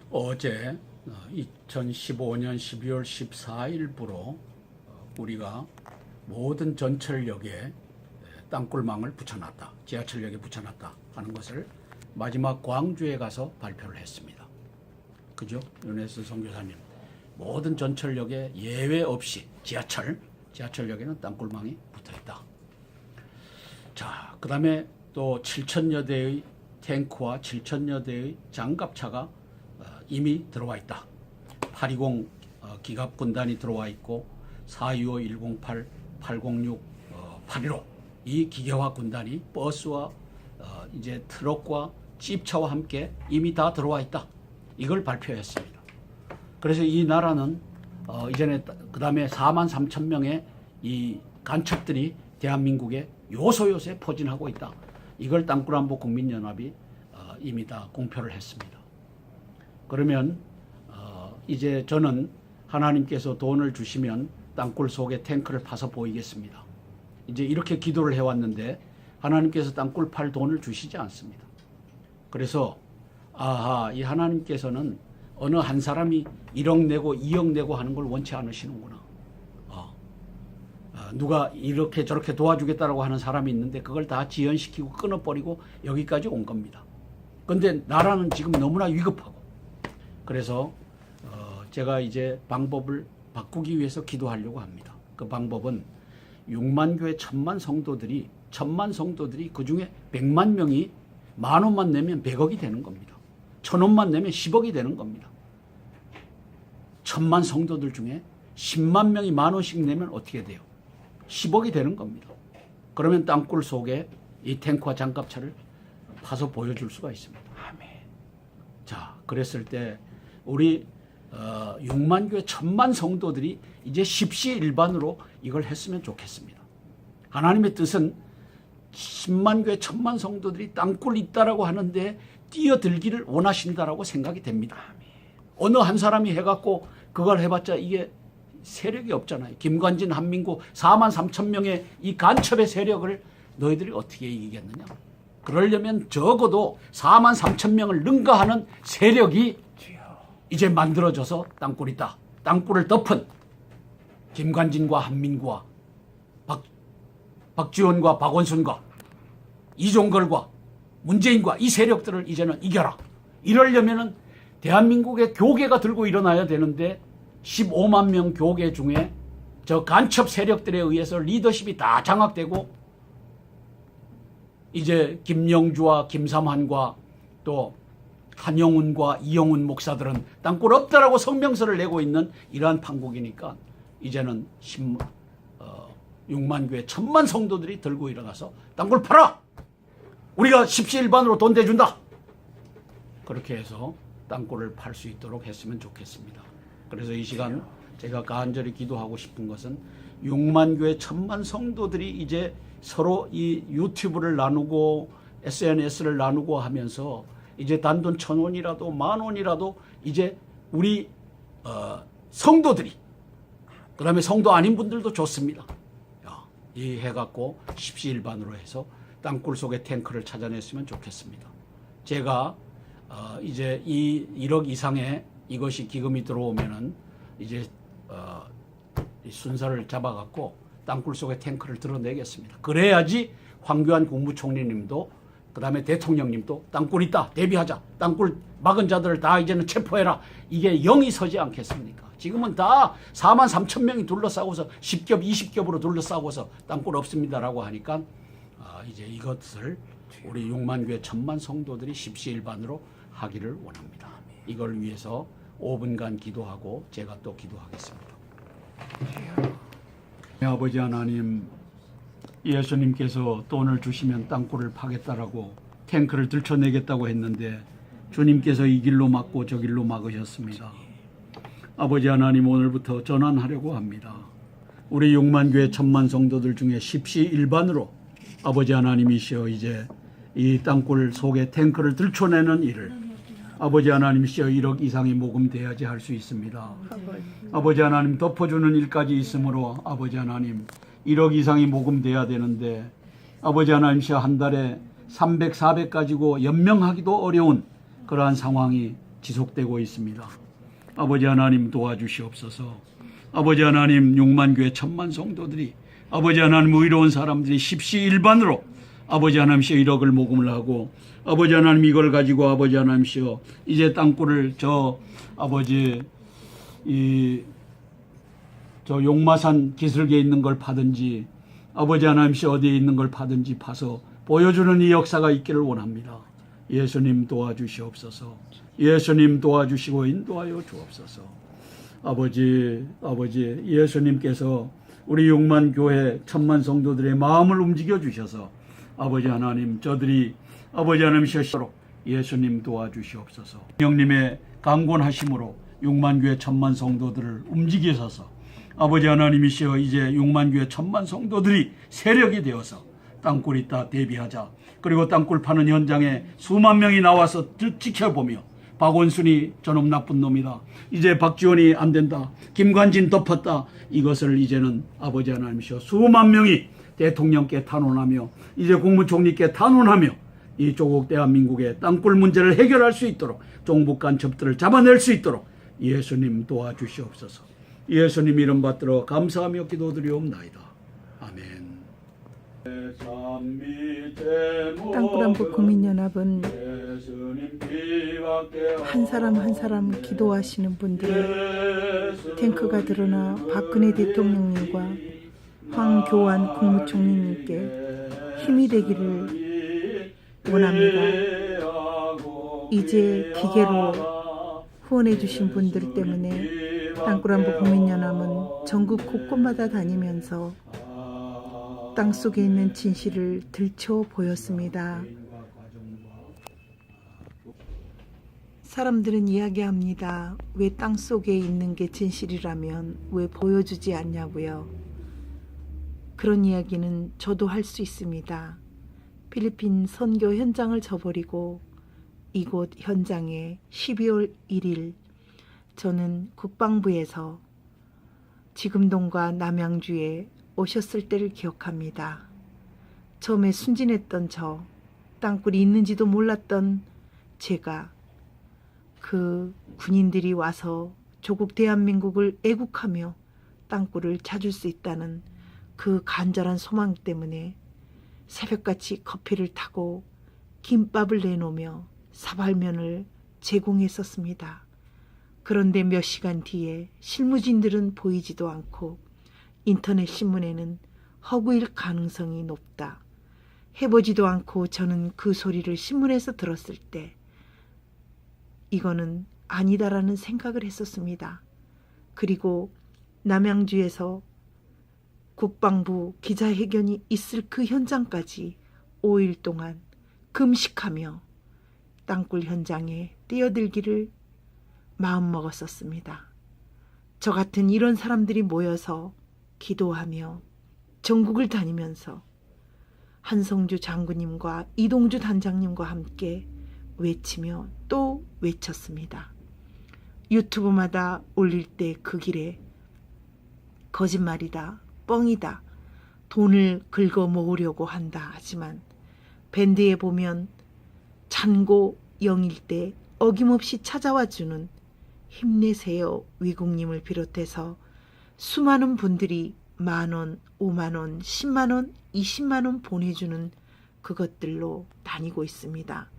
어제 2015년 12월 14일부로 우리가 모든 전철역에 땅굴망을 붙여놨다, 지하철역에 붙여놨다 하는 것을 마지막 광주에 가서 발표를 했습니다. 그죠? 윤혜수 선교사님, 모든 전철역에 예외 없이 지하철역에는 땅굴망이 붙어있다. 자, 그 다음에 또 7,000여 대의 탱크와 7,000여 대의 장갑차가 이미 들어와 있다. 820 기갑군단이 들어와 있고 425, 108, 806, 815 이 기계화 군단이 버스와 이제 트럭과 찝차와 함께 이미 다 들어와 있다. 이걸 발표했습니다. 그래서 이 나라는 이전에 그 다음에 43,000명의 이 간첩들이 대한민국에 요소요소에 포진하고 있다. 이걸 땅굴안보 국민연합이 이미 다 공표를 했습니다. 그러면 이제 저는 하나님께서 돈을 주시면 땅굴 속에 탱크를 파서 보이겠습니다. 이제 이렇게 기도를 해왔는데 하나님께서 땅굴 팔 돈을 주시지 않습니다. 그래서 이 하나님께서는 어느 한 사람이 1억 내고 2억 내고 하는 걸 원치 않으시는구나. 누가 이렇게 저렇게 도와주겠다라고 하는 사람이 있는데 그걸 다 지연시키고 끊어버리고 여기까지 온 겁니다. 그런데 나라는 지금 너무나 위급하고, 그래서 제가 이제 방법을 바꾸기 위해서 기도하려고 합니다. 그 방법은 6만 교회 1,000만 성도들이 그 중에 100만 명이 10,000원만 내면 100억이 되는 겁니다. 1,000원만 내면 10억이 되는 겁니다. 1,000만 성도들 중에 10만 명이 10,000원씩 내면 어떻게 돼요? 10억이 되는 겁니다. 그러면 땅굴 속에 이 탱크와 장갑차를 파서 보여줄 수가 있습니다. 아멘. 자, 그랬을 때 우리 6만 교회 1,000만 성도들이 이제 십시일반으로 이걸 했으면 좋겠습니다. 하나님의 뜻은 10만 교회 1,000만 성도들이 땅굴 있다라고 하는데 뛰어들기를 원하신다라고 생각이 됩니다. 어느 한 사람이 해갖고 그걸 해봤자 이게 세력이 없잖아요. 김관진, 한민구 43,000명의 이 간첩의 세력을 너희들이 어떻게 이기겠느냐. 그러려면 적어도 43,000명을 능가하는 세력이 이제 만들어져서 땅굴 있다. 땅굴을 덮은 김관진과 한민구와 박지원과 박원순과 이종걸과 문재인과 이 세력들을 이제는 이겨라. 이러려면은 대한민국의 교계가 들고 일어나야 되는데 15만 명 교계 중에 저 간첩 세력들에 의해서 리더십이 다 장악되고 이제 김영주와 김삼환과 또 한영훈과 이영훈 목사들은 땅굴 없다라고 성명서를 내고 있는 이러한 판국이니까 이제는 6만 교회 1,000만 성도들이 들고 일어나서 땅굴 팔아! 우리가 십시일반으로 돈 대준다! 그렇게 해서 땅굴을 팔 수 있도록 했으면 좋겠습니다. 그래서 이 시간 제가 간절히 기도하고 싶은 것은 6만 교회 1,000만 성도들이 이제 서로 이 유튜브를 나누고 SNS를 나누고 하면서 이제 단돈 1,000원이라도 10,000원이라도 이제 우리 성도들이, 그 다음에 성도 아닌 분들도 좋습니다. 이 해갖고 십시일반으로 해서 땅굴 속의 탱크를 찾아냈으면 좋겠습니다. 제가 이제 이 1억 이상의 이것이 기금이 들어오면은 이제 순서를 잡아갖고 땅굴 속의 탱크를 드러내겠습니다. 그래야지 황교안 국무총리님도 그 다음에 대통령님도 땅굴 있다, 대비하자, 땅굴 막은 자들을 다 이제는 체포해라, 이게 영이 서지 않겠습니까? 지금은 다 43,000명이 둘러싸고서 10겹 20겹으로 둘러싸고서 땅굴 없습니다라고 하니까 이제 이것을 우리 6만 교회 1,000만 성도들이 십시일반으로 하기를 원합니다. 이걸 위해서 5분간 기도하고 제가 또 기도하겠습니다. 아버지 하나님, 예수님께서 돈을 주시면 땅굴을 파겠다라고 탱크를 들춰내겠다고 했는데 주님께서 이 길로 막고 저 길로 막으셨습니다. 아버지 하나님, 오늘부터 전환하려고 합니다. 우리 6만 교회 1,000만 성도들 중에 십시일반으로 아버지 하나님이시여 이제 이 땅굴 속에 탱크를 들춰내는 일을 아버지 하나님이시여 1억 이상이 모금돼야지 할 수 있습니다. 아버지 하나님, 덮어주는 일까지 있으므로 아버지 하나님 1억 이상이 모금돼야 되는데 아버지 하나님이시여 한 달에 300, 400 가지고 연명하기도 어려운 그러한 상황이 지속되고 있습니다. 아버지 하나님 도와주시옵소서. 아버지 하나님 6만 교회 1000만 성도들이 아버지 하나님 의로운 사람들이 십시일반으로 아버지 하나님시여 1억을 모금을 하고 아버지 하나님 이걸 가지고 아버지 하나님시여 이제 땅굴을 저 아버지 저 용마산 기슭에 있는 걸 파든지 아버지 하나님시여 어디에 있는 걸 파든지 파서 보여주는 이 역사가 있기를 원합니다. 예수님 도와주시옵소서. 예수님 도와주시고 인도하여 주옵소서. 아버지 예수님께서 우리 6만 교회 1000만 성도들의 마음을 움직여 주셔서 아버지 하나님 저들이 아버지 하나님 셔시도록 예수님 도와주시옵소서. 성령님의 강권하심으로 6만 교회 1000만 성도들을 움직이셔서 아버지 하나님이시여 이제 6만 교회 1000만 성도들이 세력이 되어서 땅굴 있다 대비하자. 그리고 땅굴 파는 현장에 수만 명이 나와서 지켜보며 박원순이 저놈 나쁜 놈이다. 이제 박지원이 안 된다. 김관진 덮었다. 이것을 이제는 아버지 하나님이시여 수만 명이 대통령께 탄원하며 이제 국무총리께 탄원하며 이 조국 대한민국의 땅굴 문제를 해결할 수 있도록 종북 간첩들을 잡아낼 수 있도록 예수님 도와주시옵소서. 예수님 이름 받들어 감사하며 기도드리옵나이다. 아멘. 땅굴안보 국민연합은 한 사람 한 사람 기도하시는 분들을 탱크가 드러나 박근혜 대통령님과 황교안 국무총리님께 힘이 되기를 원합니다. 이제 기계로 후원해 주신 분들 때문에 땅굴안보 국민연합은 전국 곳곳마다 다니면서 땅속에 있는 진실을 들춰 보였습니다. 사람들은 이야기합니다. 왜 땅속에 있는 게 진실이라면 왜 보여주지 않냐고요. 그런 이야기는 저도 할 수 있습니다. 필리핀 선교 현장을 저버리고 이곳 현장에 12월 1일 저는 국방부에서 지금동과 남양주에 오셨을 때를 기억합니다. 처음에 순진했던 저, 땅굴이 있는지도 몰랐던 제가 그 군인들이 와서 조국 대한민국을 애국하며 땅굴을 찾을 수 있다는 그 간절한 소망 때문에 새벽같이 커피를 타고 김밥을 내놓으며 사발면을 제공했었습니다. 그런데 몇 시간 뒤에 실무진들은 보이지도 않고 인터넷 신문에는 허구일 가능성이 높다. 해보지도 않고 저는 그 소리를 신문에서 들었을 때 이거는 아니다라는 생각을 했었습니다. 그리고 남양주에서 국방부 기자회견이 있을 그 현장까지 5일 동안 금식하며 땅굴 현장에 뛰어들기를 마음먹었었습니다. 저 같은 이런 사람들이 모여서 기도하며 전국을 다니면서 한성주 장군님과 이동주 단장님과 함께 외치며 또 외쳤습니다. 유튜브마다 올릴 때 그 길에 거짓말이다, 뻥이다, 돈을 긁어 모으려고 한다 하지만 밴드에 보면 잔고 영일 때 어김없이 찾아와주는 힘내세요 위국님을 비롯해서 수많은 분들이 10,000원, 50,000원, 10만원, 20만원 보내주는 그것들로 다니고 있습니다.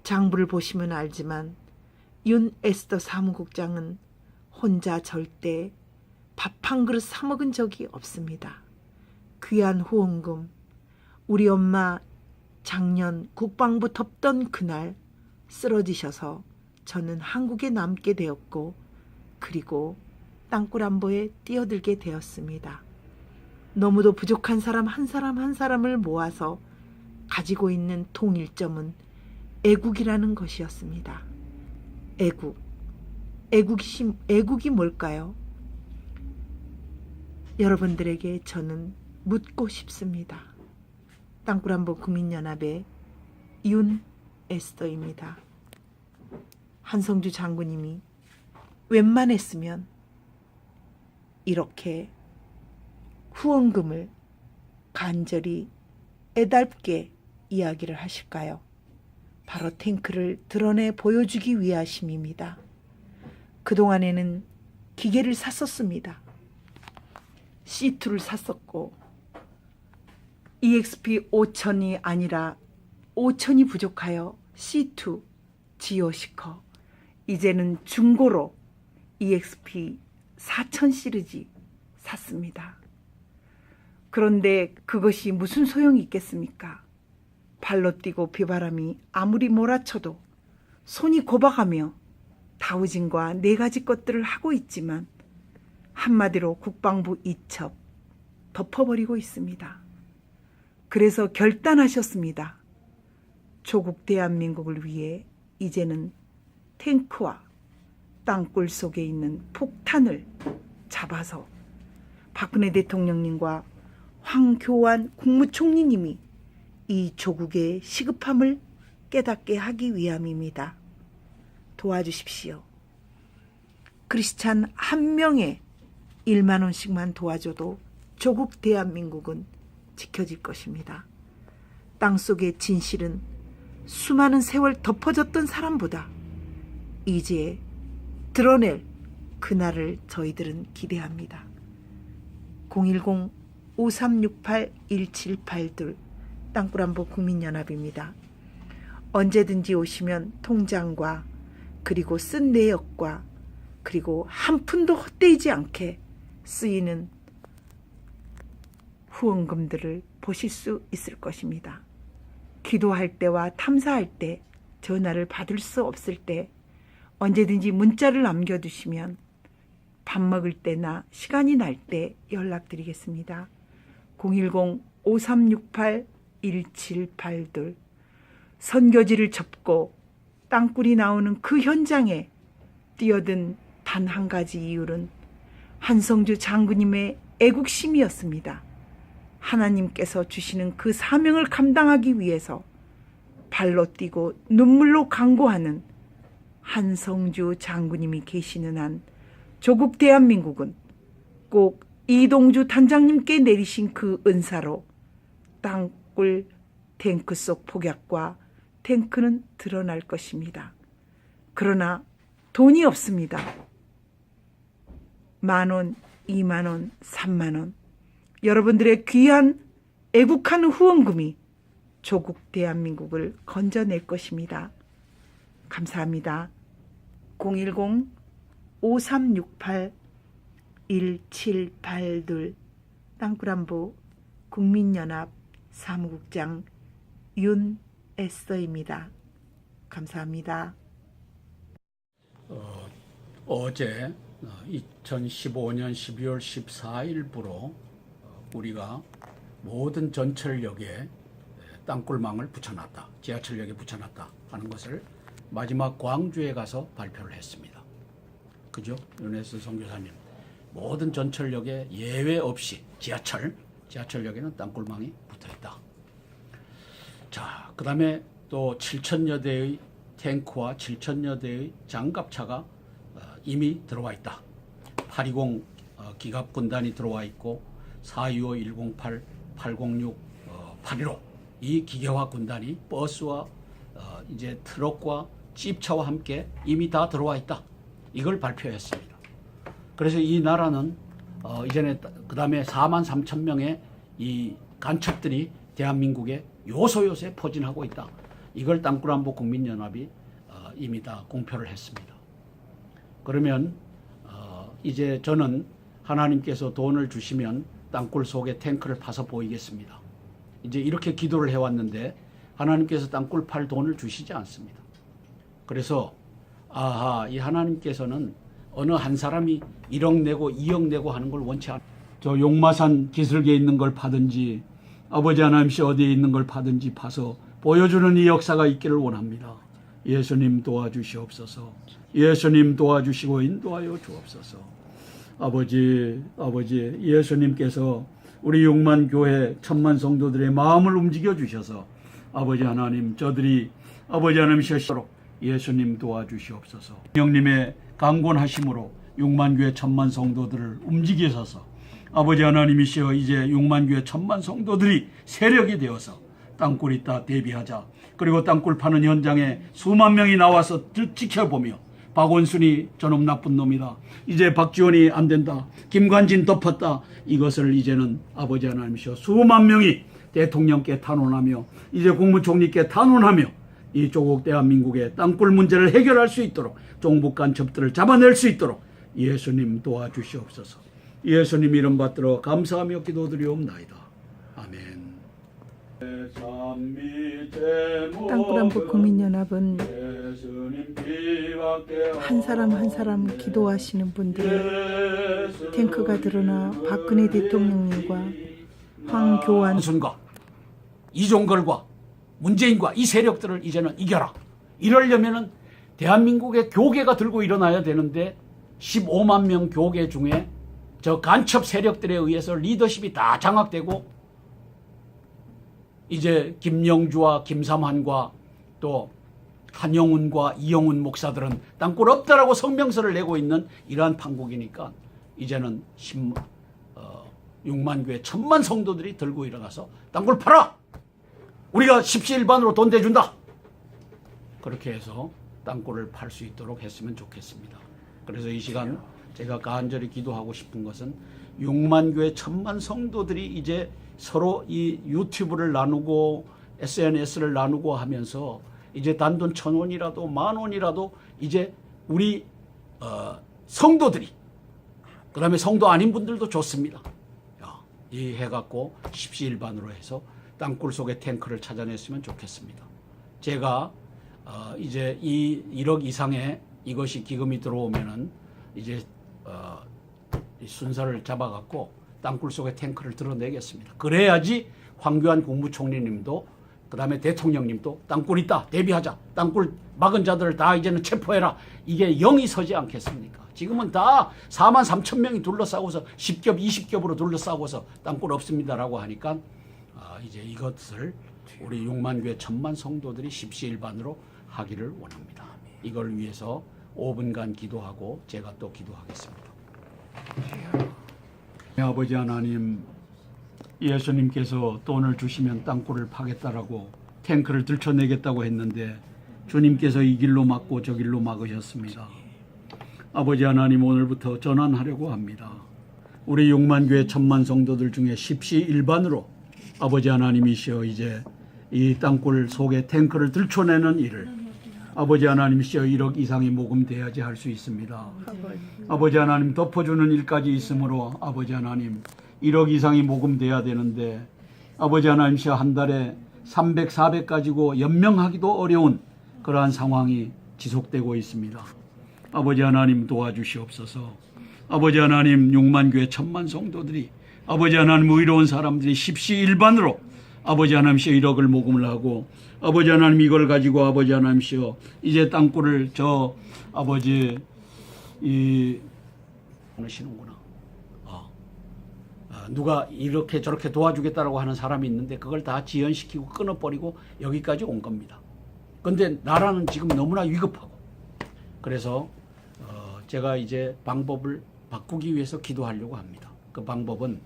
장부를 보시면 알지만 윤 에스더 사무국장은 혼자 절대 밥 한 그릇 사 먹은 적이 없습니다. 귀한 후원금, 우리 엄마 작년 국방부 덮던 그날 쓰러지셔서 저는 한국에 남게 되었고 그리고 땅굴안보에 뛰어들게 되었습니다. 너무도 부족한 사람 한 사람을 모아서 가지고 있는 통일점은 애국이라는 것이었습니다. 애국이 뭘까요? 여러분들에게 저는 묻고 싶습니다. 땅굴안보 국민연합의 윤 에스더입니다. 한성주 장군님이 웬만했으면 이렇게 후원금을 간절히 애달게 이야기를 하실까요? 바로 탱크를 드러내 보여주기 위하심입니다. 그동안에는 기계를 샀었습니다. C2를 샀었고 EXP 5000이 아니라 5000이 부족하여 C2 지오시커, 이제는 중고로 EXP 4000 시리즈 샀습니다. 그런데 그것이 무슨 소용이 있겠습니까? 발로 뛰고 비바람이 아무리 몰아쳐도 손이 고박하며 다우징과 4가지 것들을 하고 있지만 한마디로 국방부 이첩 덮어버리고 있습니다. 그래서 결단하셨습니다. 조국 대한민국을 위해 이제는 탱크와 땅굴 속에 있는 폭탄을 잡아서 박근혜 대통령님과 황교안 국무총리님이 이 조국의 시급함을 깨닫게 하기 위함입니다. 도와주십시오. 크리스찬 한 명에 1만 원씩만 도와줘도 조국 대한민국은 지켜질 것입니다. 땅속의 진실은 수많은 세월 덮어졌던 사람보다 이제 드러낼 그날을 저희들은 기대합니다. 010-5368-1782 땅굴안보 국민연합입니다. 언제든지 오시면 통장과 그리고 쓴 내역과 그리고 한 푼도 헛되지 않게 쓰이는 후원금들을 보실 수 있을 것입니다. 기도할 때와 탐사할 때, 전화를 받을 수 없을 때 언제든지 문자를 남겨두시면 밥 먹을 때나 시간이 날 때 연락드리겠습니다. 010-5368-1782 선교지를 접고 땅굴이 나오는 그 현장에 뛰어든 단 한 가지 이유는 한성주 장군님의 애국심이었습니다. 하나님께서 주시는 그 사명을 감당하기 위해서 발로 뛰고 눈물로 강구하는 한성주 장군님이 계시는 한 조국 대한민국은 꼭 이동주 단장님께 내리신 그 은사로 땅굴 탱크 속 폭약과 탱크는 드러날 것입니다. 그러나 돈이 없습니다. 10,000원, 20,000원, 30,000원, 여러분들의 귀한 애국하는 후원금이 조국 대한민국을 건져낼 것입니다. 감사합니다. 010-5368-1782 땅굴안보 국민연합 사무국장 윤에스더입니다. 감사합니다. 어제 2015년 12월 14일부로 우리가 모든 전철역에 땅굴망을 붙여놨다, 지하철역에 붙여놨다 하는 것을 마지막 광주에 가서 발표를 했습니다. 그죠? 윤에스 선교사님, 모든 전철역에 예외 없이 지하철역에는 땅굴망이 붙어있다. 자, 그 다음에 또 7,000여 대의 탱크와 7,000여 대의 장갑차가 이미 들어와 있다. 820 기갑군단이 들어와 있고 425, 108, 806, 815 이 기계화 군단이 버스와 이제 트럭과 찝차와 함께 이미 다 들어와 있다. 이걸 발표했습니다. 그래서 이 나라는 이전에 그 다음에 43,000명의 이 간첩들이 대한민국에 요소요소에 포진하고 있다. 이걸 땅굴안보 국민연합이 이미 다 공표를 했습니다. 그러면 이제 저는 하나님께서 돈을 주시면 땅굴 속에 탱크를 파서 보이겠습니다. 이제 이렇게 기도를 해왔는데 하나님께서 땅굴 팔 돈을 주시지 않습니다. 그래서 이 하나님께서는 어느 한 사람이 1억 내고 2억 내고 하는 걸 원치 않아요. 저 용마산 기슭에 있는 걸 파든지 아버지 하나님씨 어디에 있는 걸 파든지 파서 보여주는 이 역사가 있기를 원합니다. 예수님 도와주시옵소서. 예수님 도와주시고 인도하여 주옵소서. 아버지 예수님께서 우리 6만 교회 1,000만 성도들의 마음을 움직여 주셔서 아버지 하나님 저들이 아버지 하나님 셔시도록 예수님 도와주시옵소서. 성령님의 강권하심으로 6만 교회 1,000만 성도들을 움직이셔서 아버지 하나님이시여 이제 6만 교회 1,000만 성도들이 세력이 되어서 땅굴 있다 대비하자. 그리고 땅굴 파는 현장에 수만 명이 나와서 지켜보며 박원순이 저놈 나쁜 놈이다. 이제 박지원이 안 된다. 김관진 덮었다. 이것을 이제는 아버지 하나님이시여 수만 명이 대통령께 탄원하며 이제 국무총리께 탄원하며 이 조국 대한민국의 땅굴 문제를 해결할 수 있도록 종북 간첩들을 잡아낼 수 있도록 예수님 도와주시옵소서. 예수님 이름 받들어 감사하며 기도드리옵나이다. 아멘. 땅굴안부 국민연합은 한 사람 한 사람 기도하시는 분들, 탱크가 드러나 박근혜 대통령님과 황교안 순과 이종걸과 문재인과 이 세력들을 이제는 이겨라. 이러려면은 대한민국의 교계가 들고 일어나야 되는데 15만 명 교계 중에 저 간첩 세력들에 의해서 리더십이 다 장악되고 이제 김영주와 김삼환과 또 한영훈과 이영훈 목사들은 땅굴 없다라고 성명서를 내고 있는 이러한 판국이니까 이제는 6만 교회 1,000만 성도들이 들고 일어나서 땅굴 팔아! 우리가 십시일반으로 돈 대준다! 그렇게 해서 땅굴을 팔 수 있도록 했으면 좋겠습니다. 그래서 이 시간 제가 간절히 기도하고 싶은 것은 6만 교회 1,000만 성도들이 이제 서로 이 유튜브를 나누고 SNS를 나누고 하면서 이제 단돈 1,000원이라도 10,000원이라도 이제 우리 성도들이 그 다음에 성도 아닌 분들도 좋습니다. 이 해갖고 십시일반으로 해서 땅굴 속의 탱크를 찾아냈으면 좋겠습니다. 제가 이제 이 1억 이상의 이것이 기금이 들어오면은 이제 이 순서를 잡아갖고 땅굴 속의 탱크를 드러내겠습니다. 그래야지 황교안 국무총리님도 그 다음에 대통령님도 땅굴 있다 대비하자. 땅굴 막은 자들을 다 이제는 체포해라. 이게 영이 서지 않겠습니까? 지금은 다 43,000명이 둘러싸고서 10겹 20겹으로 둘러싸고서 땅굴 없습니다라고 하니까 이제 이것을 우리 6만 교회 1,000만 성도들이 십시일반으로 하기를 원합니다. 이걸 위해서 5분간 기도하고 제가 또 기도하겠습니다. 아버지 하나님, 예수님께서 돈을 주시면 땅굴을 파겠다라고 탱크를 들춰내겠다고 했는데 주님께서 이 길로 막고 저 길로 막으셨습니다. 아버지 하나님, 오늘부터 전환하려고 합니다. 우리 6만 교회 1,000만 성도들 중에 십시일반으로 아버지 하나님이시여 이제 이 땅굴 속에 탱크를 들춰내는 일을 아버지 하나님이시여 1억 이상이 모금돼야지 할 수 있습니다. 아버지 하나님, 덮어주는 일까지 있으므로 아버지 하나님 1억 이상이 모금돼야 되는데 아버지 하나님이시여 한 달에 300, 400 가지고 연명하기도 어려운 그러한 상황이 지속되고 있습니다. 아버지 하나님 도와주시옵소서. 아버지 하나님, 6만 교회 1,000만 성도들이 아버지 하나님 의로운 사람들이 십시일반으로 아버지 하나님이시여 1억을 모금을 하고 아버지 하나님 이걸 가지고 아버지 하나님이시여 이제 땅굴을 저 아버지 하시는구나. 누가 이렇게 저렇게 도와주겠다라고 하는 사람이 있는데 그걸 다 지연시키고 끊어버리고 여기까지 온 겁니다. 그런데 나라는 지금 너무나 위급하고 그래서 제가 이제 방법을 바꾸기 위해서 기도하려고 합니다. 그 방법은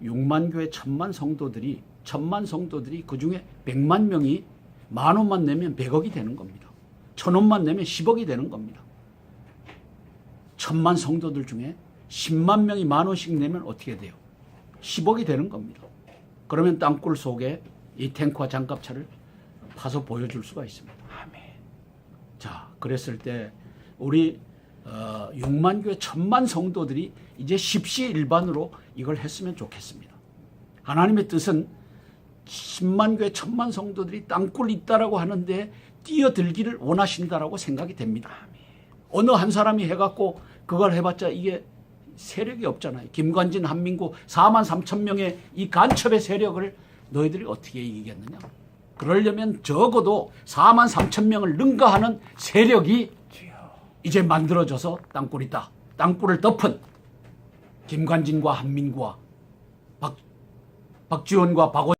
6만 교회 1,000만 성도들이 1,000만 성도들이 그중에 100만 명이 10,000원만 내면 100억이 되는 겁니다. 1,000원만 내면 10억이 되는 겁니다. 1,000만 성도들 중에 10만 명이 10,000원씩 내면 어떻게 돼요? 10억이 되는 겁니다. 그러면 땅굴 속에 이 탱크와 장갑차를 파서 보여줄 수가 있습니다. 아멘. 자, 그랬을 때 우리 6만 교회 1,000만 성도들이 이제 십시일반으로 이걸 했으면 좋겠습니다. 하나님의 뜻은 10만 교회 1,000만 성도들이 땅굴 있다라고 하는데 뛰어들기를 원하신다라고 생각이 됩니다. 어느 한 사람이 해갖고 그걸 해봤자 이게 세력이 없잖아요. 김관진, 한민구 43,000명의 이 간첩의 세력을 너희들이 어떻게 이기겠느냐. 그러려면 적어도 43,000명을 능가하는 세력이 이제 만들어져서 땅굴 있다. 땅굴을 덮은 김관진과 한민구와 박지원과 박원